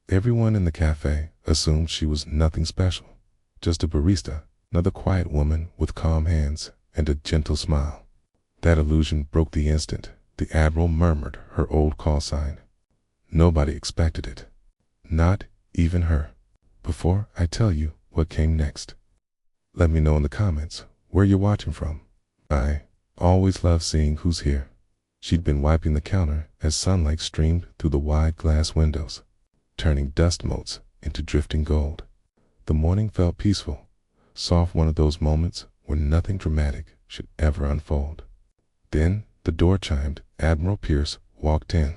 Everyone in the cafe assumed she was nothing special, just a barista, another quiet woman with calm hands and a gentle smile. That illusion broke the instant the Admiral murmured her old call sign. Nobody expected it. Not even her. Before I tell you what came next, let me know in the comments where you're watching from. I always love seeing who's here. She'd been wiping the counter as sunlight streamed through the wide glass windows, turning dust motes into drifting gold. The morning felt peaceful, soft, one of those moments where nothing dramatic should ever unfold. Then the door chimed. Admiral Pierce walked in.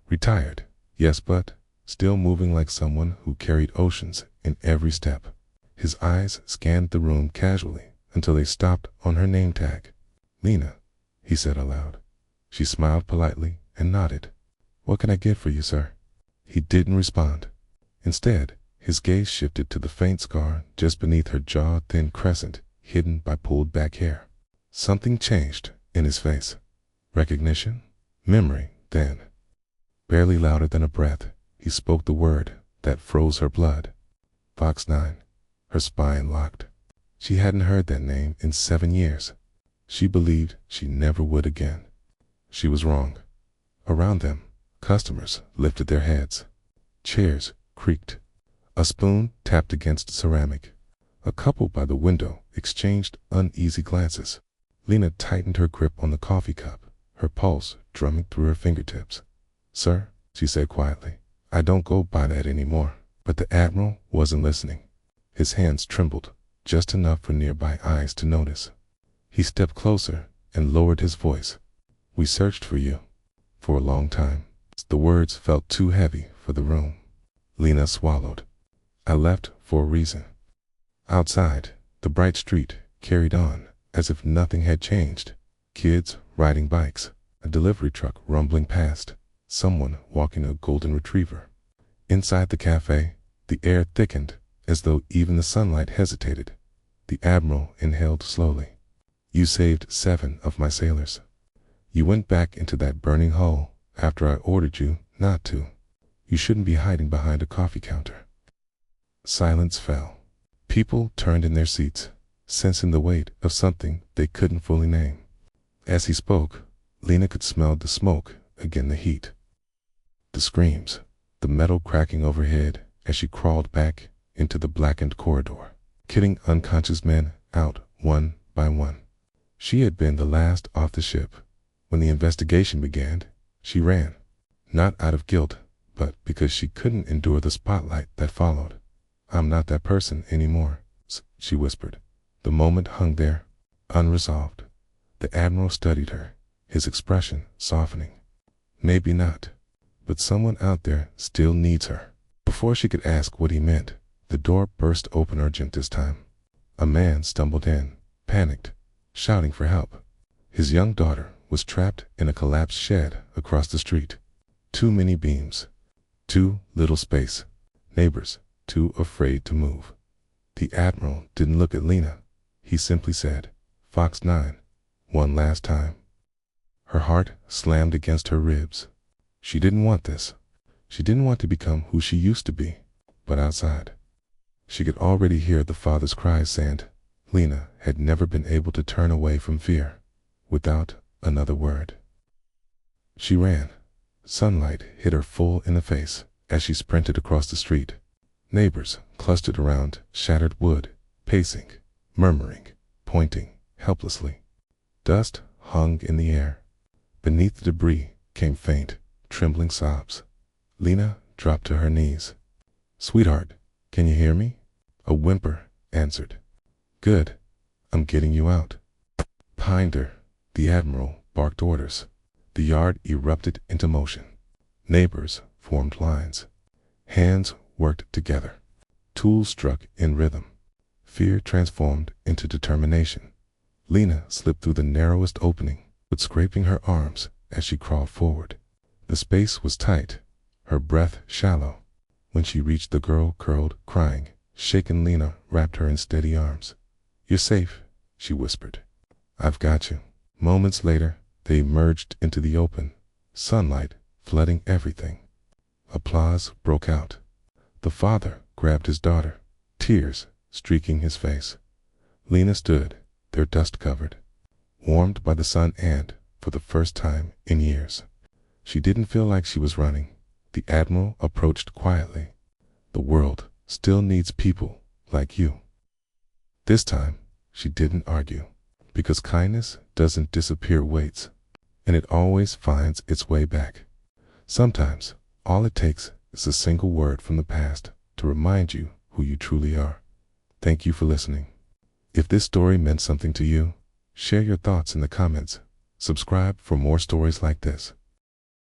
Retired, yes, but still moving like someone who carried oceans in every step. His eyes scanned the room casually until they stopped on her name tag. Lena, he said aloud. She smiled politely and nodded. What can I get for you, sir? He didn't respond. Instead, his gaze shifted to the faint scar just beneath her jaw-thin crescent, hidden by pulled-back hair. Something changed in his face. Recognition? Memory, then. Barely louder than a breath, he spoke the word that froze her blood. Fox 9. Her spine locked. She hadn't heard that name in 7 years. She believed she never would again. She was wrong. Around them, customers lifted their heads. Chairs creaked. A spoon tapped against ceramic. A couple by the window exchanged uneasy glances. Lena tightened her grip on the coffee cup, her pulse drumming through her fingertips. Sir, she said quietly, I don't go by that anymore. But the Admiral wasn't listening. His hands trembled, just enough for nearby eyes to notice. He stepped closer and lowered his voice. We searched for you for a long time. The words felt too heavy for the room. Lena swallowed. I left for a reason. Outside, the bright street carried on as if nothing had changed. Kids riding bikes, a delivery truck rumbling past, someone walking a golden retriever. Inside the cafe, the air thickened as though even the sunlight hesitated. The Admiral inhaled slowly. You saved 7 of my sailors. You went back into that burning hull after I ordered you not to. You shouldn't be hiding behind a coffee counter. Silence fell. People turned in their seats, sensing the weight of something they couldn't fully name. As he spoke, Lena could smell the smoke against the heat. The screams, the metal cracking overhead as she crawled back into the blackened corridor, kitting unconscious men out one by one. She had been the last off the ship. When the investigation began, she ran, not out of guilt, but because she couldn't endure the spotlight that followed. I'm not that person anymore, she whispered. The moment hung there, unresolved. The Admiral studied her, his expression softening. Maybe not, but someone out there still needs her. Before she could ask what he meant, the door burst open urgent this time. A man stumbled in, panicked, shouting for help. His young daughter was trapped in a collapsed shed across the street. Too many beams, too little space, neighbors too afraid to move. The Admiral didn't look at Lena. He simply said, Fox 9, one last time. Her heart slammed against her ribs. She didn't want this. She didn't want to become who she used to be. But outside, she could already hear the father's cries, and Lena had never been able to turn away from fear without another word. She ran. Sunlight hit her full in the face as she sprinted across the street. Neighbors clustered around shattered wood, pacing, murmuring, pointing helplessly. Dust hung in the air. Beneath the debris came faint, trembling sobs. Lena dropped to her knees. Sweetheart, can you hear me? A whimper answered. Good. I'm getting you out. Behind her, the Admiral barked orders. The yard erupted into motion. Neighbors formed lines. Hands worked together. Tools struck in rhythm. Fear transformed into determination. Lena slipped through the narrowest opening, but scraping her arms as she crawled forward. The space was tight, her breath shallow. When she reached the girl curled, crying, shaken, Lena wrapped her in steady arms. You're safe, she whispered. I've got you. Moments later, they emerged into the open, sunlight flooding everything. Applause broke out. The father grabbed his daughter, tears streaking his face. Lena stood there, dust-covered, warmed by the sun, and, for the first time in years, she didn't feel like she was running. The Admiral approached quietly. "The world still needs people like you." This time, she didn't argue, because kindness doesn't disappear, waits, and it always finds its way back. Sometimes, all it takes is a single word from the past to remind you who you truly are. Thank you for listening. If this story meant something to you, share your thoughts in the comments. Subscribe for more stories like this.